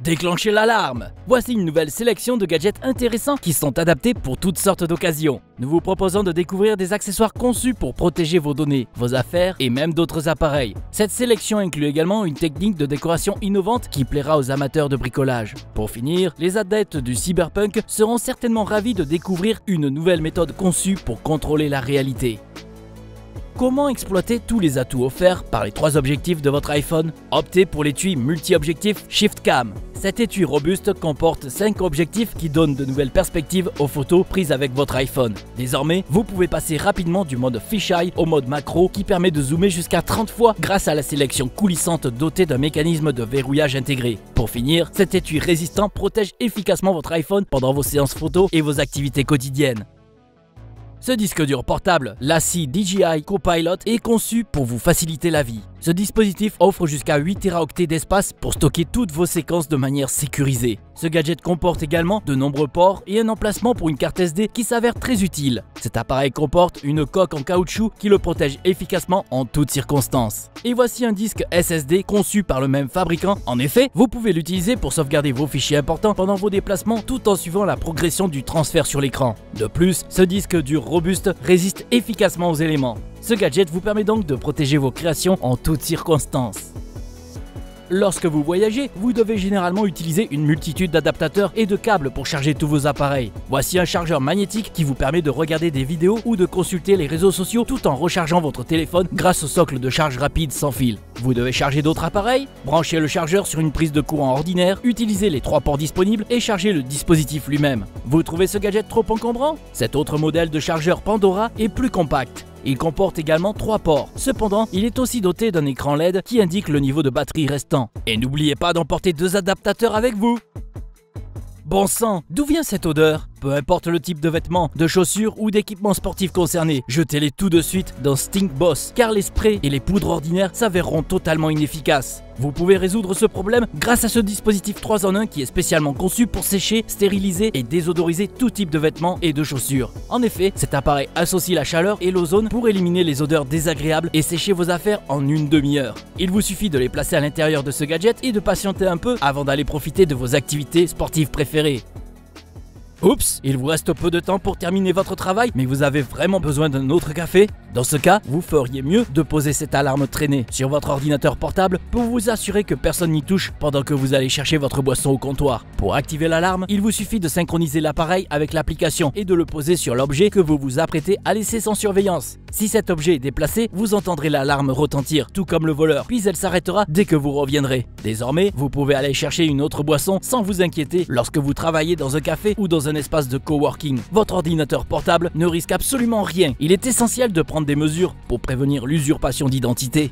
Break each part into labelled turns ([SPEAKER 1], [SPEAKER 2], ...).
[SPEAKER 1] Déclenchez l'alarme! Voici une nouvelle sélection de gadgets intéressants qui sont adaptés pour toutes sortes d'occasions. Nous vous proposons de découvrir des accessoires conçus pour protéger vos données, vos affaires et même d'autres appareils. Cette sélection inclut également une technique de décoration innovante qui plaira aux amateurs de bricolage. Pour finir, les adeptes du cyberpunk seront certainement ravis de découvrir une nouvelle méthode conçue pour contrôler la réalité. Comment exploiter tous les atouts offerts par les 3 objectifs de votre iPhone? Optez pour l'étui multi-objectif Shift Cam. Cet étui robuste comporte 5 objectifs qui donnent de nouvelles perspectives aux photos prises avec votre iPhone. Désormais, vous pouvez passer rapidement du mode fisheye au mode macro qui permet de zoomer jusqu'à 30 fois grâce à la sélection coulissante dotée d'un mécanisme de verrouillage intégré. Pour finir, cet étui résistant protège efficacement votre iPhone pendant vos séances photos et vos activités quotidiennes. Ce disque dur portable, l'ACI DJI Copilot, est conçu pour vous faciliter la vie. Ce dispositif offre jusqu'à 8 Teraoctets d'espace pour stocker toutes vos séquences de manière sécurisée. Ce gadget comporte également de nombreux ports et un emplacement pour une carte SD qui s'avère très utile. Cet appareil comporte une coque en caoutchouc qui le protège efficacement en toutes circonstances. Et voici un disque SSD conçu par le même fabricant. En effet, vous pouvez l'utiliser pour sauvegarder vos fichiers importants pendant vos déplacements tout en suivant la progression du transfert sur l'écran. De plus, ce disque dur robuste résiste efficacement aux éléments. Ce gadget vous permet donc de protéger vos créations en toutes circonstances. Lorsque vous voyagez, vous devez généralement utiliser une multitude d'adaptateurs et de câbles pour charger tous vos appareils. Voici un chargeur magnétique qui vous permet de regarder des vidéos ou de consulter les réseaux sociaux tout en rechargeant votre téléphone grâce au socle de charge rapide sans fil. Vous devez charger d'autres appareils? Branchez le chargeur sur une prise de courant ordinaire, utilisez les 3 ports disponibles et chargez le dispositif lui-même. Vous trouvez ce gadget trop encombrant? Cet autre modèle de chargeur Pandora est plus compact. Il comporte également 3 ports. Cependant, il est aussi doté d'un écran LED qui indique le niveau de batterie restant. Et n'oubliez pas d'emporter 2 adaptateurs avec vous. Bon sang, d'où vient cette odeur? Peu importe le type de vêtements, de chaussures ou d'équipements sportifs concernés, jetez-les tout de suite dans Stink Boss, car les sprays et les poudres ordinaires s'avéreront totalement inefficaces. Vous pouvez résoudre ce problème grâce à ce dispositif 3 en 1 qui est spécialement conçu pour sécher, stériliser et désodoriser tout type de vêtements et de chaussures. En effet, cet appareil associe la chaleur et l'ozone pour éliminer les odeurs désagréables et sécher vos affaires en une demi-heure. Il vous suffit de les placer à l'intérieur de ce gadget et de patienter un peu avant d'aller profiter de vos activités sportives préférées. Oups, il vous reste peu de temps pour terminer votre travail, mais vous avez vraiment besoin d'un autre café? Dans ce cas, vous feriez mieux de poser cette alarme traînée sur votre ordinateur portable pour vous assurer que personne n'y touche pendant que vous allez chercher votre boisson au comptoir. Pour activer l'alarme, il vous suffit de synchroniser l'appareil avec l'application et de le poser sur l'objet que vous vous apprêtez à laisser sans surveillance. Si cet objet est déplacé, vous entendrez l'alarme retentir, tout comme le voleur, puis elle s'arrêtera dès que vous reviendrez. Désormais, vous pouvez aller chercher une autre boisson sans vous inquiéter lorsque vous travaillez dans un café ou dans un espace de coworking. Votre ordinateur portable ne risque absolument rien. Il est essentiel de prendre des mesures pour prévenir l'usurpation d'identité.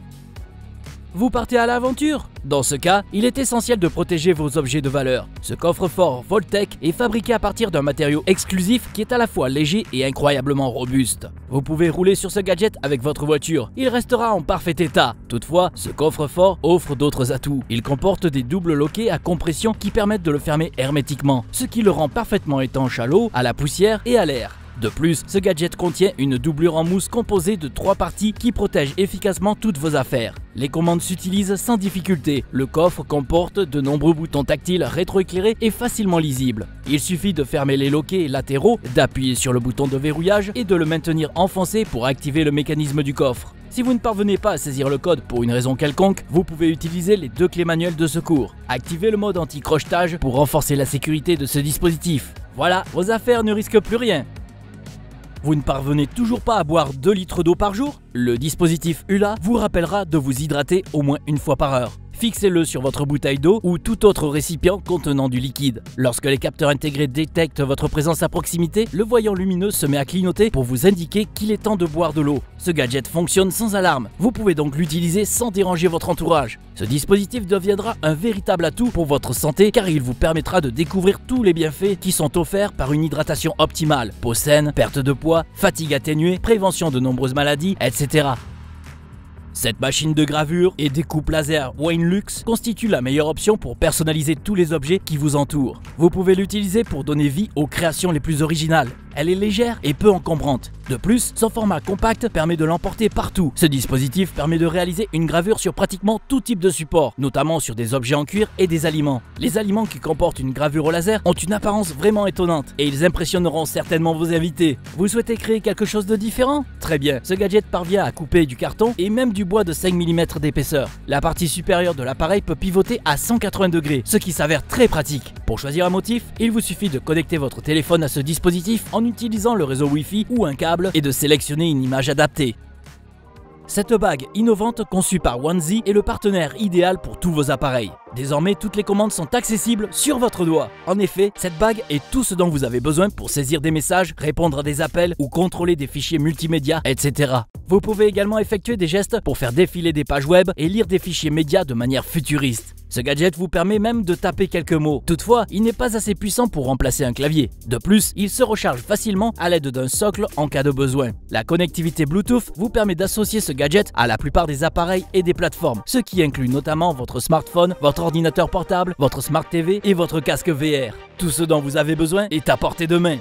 [SPEAKER 1] Vous partez à l'aventure? Dans ce cas, il est essentiel de protéger vos objets de valeur. Ce coffre-fort Voltec est fabriqué à partir d'un matériau exclusif qui est à la fois léger et incroyablement robuste. Vous pouvez rouler sur ce gadget avec votre voiture, il restera en parfait état. Toutefois, ce coffre-fort offre d'autres atouts. Il comporte des doubles loquets à compression qui permettent de le fermer hermétiquement, ce qui le rend parfaitement étanche à l'eau, à la poussière et à l'air. De plus, ce gadget contient une doublure en mousse composée de 3 parties qui protègent efficacement toutes vos affaires. Les commandes s'utilisent sans difficulté. Le coffre comporte de nombreux boutons tactiles rétroéclairés et facilement lisibles. Il suffit de fermer les loquets latéraux, d'appuyer sur le bouton de verrouillage et de le maintenir enfoncé pour activer le mécanisme du coffre. Si vous ne parvenez pas à saisir le code pour une raison quelconque, vous pouvez utiliser les 2 clés manuelles de secours. Activez le mode anti-crochetage pour renforcer la sécurité de ce dispositif. Voilà, vos affaires ne risquent plus rien. Vous ne parvenez toujours pas à boire 2 litres d'eau par jour? Le dispositif ULA vous rappellera de vous hydrater au moins 1 fois par heure. Fixez-le sur votre bouteille d'eau ou tout autre récipient contenant du liquide. Lorsque les capteurs intégrés détectent votre présence à proximité, le voyant lumineux se met à clignoter pour vous indiquer qu'il est temps de boire de l'eau. Ce gadget fonctionne sans alarme. Vous pouvez donc l'utiliser sans déranger votre entourage. Ce dispositif deviendra un véritable atout pour votre santé car il vous permettra de découvrir tous les bienfaits qui sont offerts par une hydratation optimale. Peau saine, perte de poids, fatigue atténuée, prévention de nombreuses maladies, etc. Cette machine de gravure et découpe laser Wainlux constitue la meilleure option pour personnaliser tous les objets qui vous entourent. Vous pouvez l'utiliser pour donner vie aux créations les plus originales. Elle est légère et peu encombrante. De plus, son format compact permet de l'emporter partout. Ce dispositif permet de réaliser une gravure sur pratiquement tout type de support, notamment sur des objets en cuir et des aliments. Les aliments qui comportent une gravure au laser ont une apparence vraiment étonnante et ils impressionneront certainement vos invités. Vous souhaitez créer quelque chose de différent? Très bien, ce gadget parvient à couper du carton et même du bois de 5 mm d'épaisseur. La partie supérieure de l'appareil peut pivoter à 180 degrés, ce qui s'avère très pratique. Pour choisir un motif, il vous suffit de connecter votre téléphone à ce dispositif en utilisant le réseau Wi-Fi ou un câble et de sélectionner une image adaptée. Cette bague innovante conçue par Onesie est le partenaire idéal pour tous vos appareils. Désormais, toutes les commandes sont accessibles sur votre doigt. En effet, cette bague est tout ce dont vous avez besoin pour saisir des messages, répondre à des appels ou contrôler des fichiers multimédia, etc. Vous pouvez également effectuer des gestes pour faire défiler des pages web et lire des fichiers médias de manière futuriste. Ce gadget vous permet même de taper quelques mots. Toutefois, il n'est pas assez puissant pour remplacer un clavier. De plus, il se recharge facilement à l'aide d'un socle en cas de besoin. La connectivité Bluetooth vous permet d'associer ce gadget à la plupart des appareils et des plateformes, ce qui inclut notamment votre smartphone, votre ordinateur portable, votre Smart TV et votre casque VR. Tout ce dont vous avez besoin est à portée de main.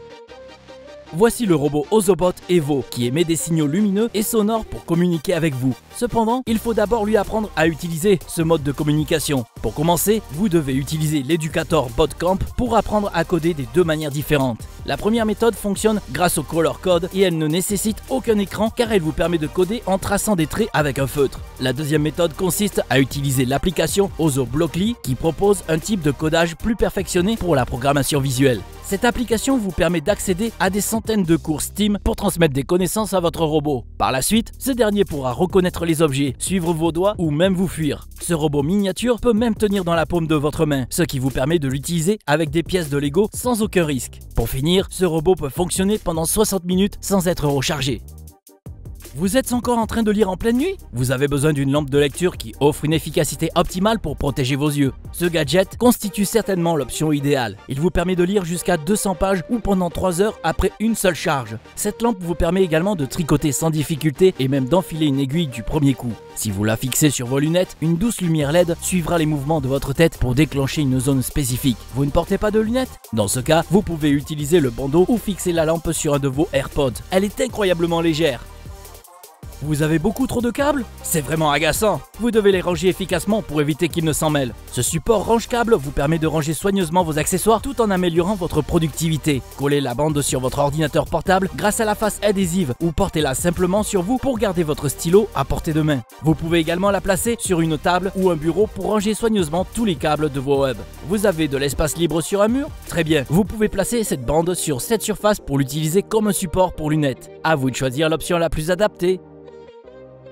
[SPEAKER 1] Voici le robot Ozobot Evo qui émet des signaux lumineux et sonores pour communiquer avec vous. Cependant, il faut d'abord lui apprendre à utiliser ce mode de communication. Pour commencer, vous devez utiliser l'Educator Bot Camp pour apprendre à coder des deux manières différentes. La première méthode fonctionne grâce au Color Code et elle ne nécessite aucun écran car elle vous permet de coder en traçant des traits avec un feutre. La deuxième méthode consiste à utiliser l'application OzoBlockly qui propose un type de codage plus perfectionné pour la programmation visuelle. Cette application vous permet d'accéder à des centaines de cours Steam pour transmettre des connaissances à votre robot. Par la suite, ce dernier pourra reconnaître les objets, suivre vos doigts ou même vous fuir. Ce robot miniature peut même tenir dans la paume de votre main, ce qui vous permet de l'utiliser avec des pièces de Lego sans aucun risque. Pour finir, ce robot peut fonctionner pendant 60 minutes sans être rechargé. Vous êtes encore en train de lire en pleine nuit? Vous avez besoin d'une lampe de lecture qui offre une efficacité optimale pour protéger vos yeux. Ce gadget constitue certainement l'option idéale. Il vous permet de lire jusqu'à 200 pages ou pendant 3 heures après une seule charge. Cette lampe vous permet également de tricoter sans difficulté et même d'enfiler une aiguille du premier coup. Si vous la fixez sur vos lunettes, une douce lumière LED suivra les mouvements de votre tête pour déclencher une zone spécifique. Vous ne portez pas de lunettes? Dans ce cas, vous pouvez utiliser le bandeau ou fixer la lampe sur un de vos AirPods. Elle est incroyablement légère. Vous avez beaucoup trop de câbles? C'est vraiment agaçant. Vous devez les ranger efficacement pour éviter qu'ils ne s'en mêlent. Ce support range-câble vous permet de ranger soigneusement vos accessoires tout en améliorant votre productivité. Collez la bande sur votre ordinateur portable grâce à la face adhésive ou portez-la simplement sur vous pour garder votre stylo à portée de main. Vous pouvez également la placer sur une table ou un bureau pour ranger soigneusement tous les câbles de vos hubs. Vous avez de l'espace libre sur un mur? Très bien. Vous pouvez placer cette bande sur cette surface pour l'utiliser comme un support pour lunettes. À vous de choisir l'option la plus adaptée.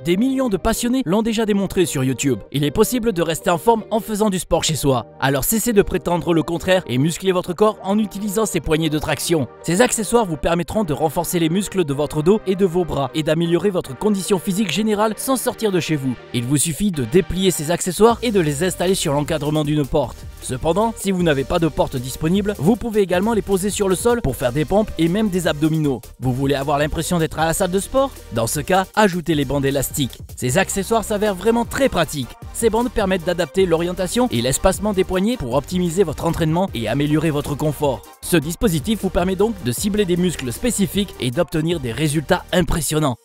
[SPEAKER 1] Des millions de passionnés l'ont déjà démontré sur YouTube. Il est possible de rester en forme en faisant du sport chez soi. Alors cessez de prétendre le contraire et musclez votre corps en utilisant ces poignées de traction. Ces accessoires vous permettront de renforcer les muscles de votre dos et de vos bras et d'améliorer votre condition physique générale sans sortir de chez vous. Il vous suffit de déplier ces accessoires et de les installer sur l'encadrement d'une porte. Cependant, si vous n'avez pas de porte disponible, vous pouvez également les poser sur le sol pour faire des pompes et même des abdominaux. Vous voulez avoir l'impression d'être à la salle de sport? Dans ce cas, ajoutez les bandes élastiques. Ces accessoires s'avèrent vraiment très pratiques. Ces bandes permettent d'adapter l'orientation et l'espacement des poignets pour optimiser votre entraînement et améliorer votre confort. Ce dispositif vous permet donc de cibler des muscles spécifiques et d'obtenir des résultats impressionnants.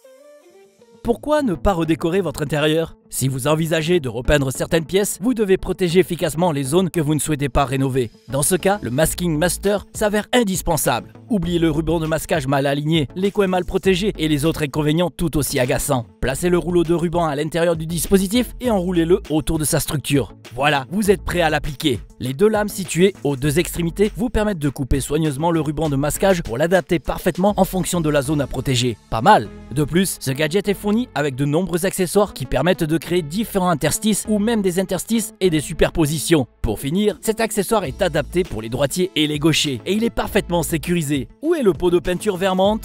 [SPEAKER 1] Pourquoi ne pas redécorer votre intérieur? Si vous envisagez de repeindre certaines pièces, vous devez protéger efficacement les zones que vous ne souhaitez pas rénover. Dans ce cas, le Masking Master s'avère indispensable. Oubliez le ruban de masquage mal aligné, les coins mal protégés et les autres inconvénients tout aussi agaçants. Placez le rouleau de ruban à l'intérieur du dispositif et enroulez-le autour de sa structure. Voilà, vous êtes prêt à l'appliquer. Les deux lames situées aux deux extrémités vous permettent de couper soigneusement le ruban de masquage pour l'adapter parfaitement en fonction de la zone à protéger. Pas mal! De plus, ce gadget est fourni avec de nombreux accessoires qui permettent de créer différents interstices ou même des interstices et des superpositions. Pour finir, cet accessoire est adapté pour les droitiers et les gauchers et il est parfaitement sécurisé. Où est le pot de peinture Vermont?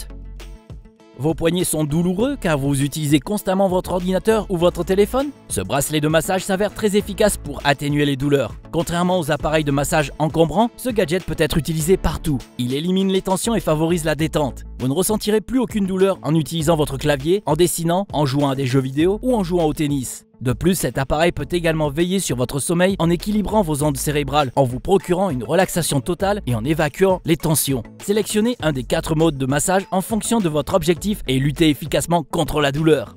[SPEAKER 1] Vos poignets sont douloureux car vous utilisez constamment votre ordinateur ou votre téléphone? Ce bracelet de massage s'avère très efficace pour atténuer les douleurs. Contrairement aux appareils de massage encombrants, ce gadget peut être utilisé partout. Il élimine les tensions et favorise la détente. Vous ne ressentirez plus aucune douleur en utilisant votre clavier, en dessinant, en jouant à des jeux vidéo ou en jouant au tennis. De plus, cet appareil peut également veiller sur votre sommeil en équilibrant vos ondes cérébrales, en vous procurant une relaxation totale et en évacuant les tensions. Sélectionnez un des 4 modes de massage en fonction de votre objectif et luttez efficacement contre la douleur.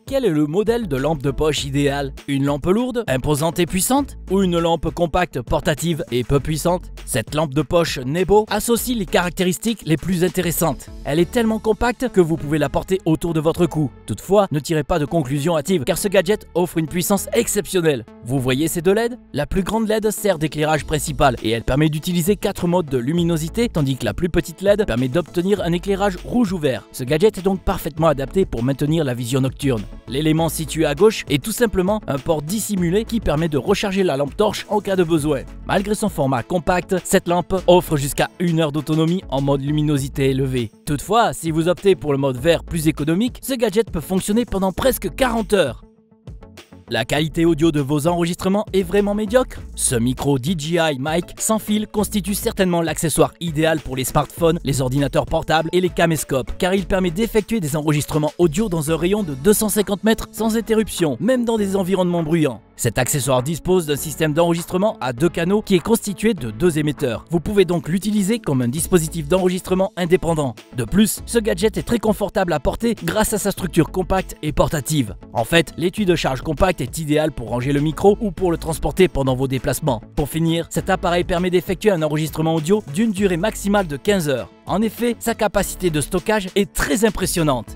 [SPEAKER 1] Quel est le modèle de lampe de poche idéal? Une lampe lourde, imposante et puissante? Ou une lampe compacte, portative et peu puissante? Cette lampe de poche Nebo associe les caractéristiques les plus intéressantes. Elle est tellement compacte que vous pouvez la porter autour de votre cou. Toutefois, ne tirez pas de conclusion hâtive car ce gadget offre une puissance exceptionnelle. Vous voyez ces deux LED? La plus grande LED sert d'éclairage principal et elle permet d'utiliser 4 modes de luminosité, tandis que la plus petite LED permet d'obtenir un éclairage rouge ou vert. Ce gadget est donc parfaitement adapté pour maintenir la vision nocturne. L'élément situé à gauche est tout simplement un port dissimulé qui permet de recharger la lampe torche en cas de besoin. Malgré son format compact, cette lampe offre jusqu'à 1 heure d'autonomie en mode luminosité élevée. Toutefois, si vous optez pour le mode vert plus économique, ce gadget peut fonctionner pendant presque 40 heures. La qualité audio de vos enregistrements est vraiment médiocre? Ce micro DJI Mic sans fil constitue certainement l'accessoire idéal pour les smartphones, les ordinateurs portables et les caméscopes, car il permet d'effectuer des enregistrements audio dans un rayon de 250 mètres sans interruption, même dans des environnements bruyants. Cet accessoire dispose d'un système d'enregistrement à 2 canaux qui est constitué de 2 émetteurs. Vous pouvez donc l'utiliser comme un dispositif d'enregistrement indépendant. De plus, ce gadget est très confortable à porter grâce à sa structure compacte et portative. En fait, l'étui de charge compact est idéal pour ranger le micro ou pour le transporter pendant vos déplacements. Pour finir, cet appareil permet d'effectuer un enregistrement audio d'une durée maximale de 15 heures. En effet, sa capacité de stockage est très impressionnante.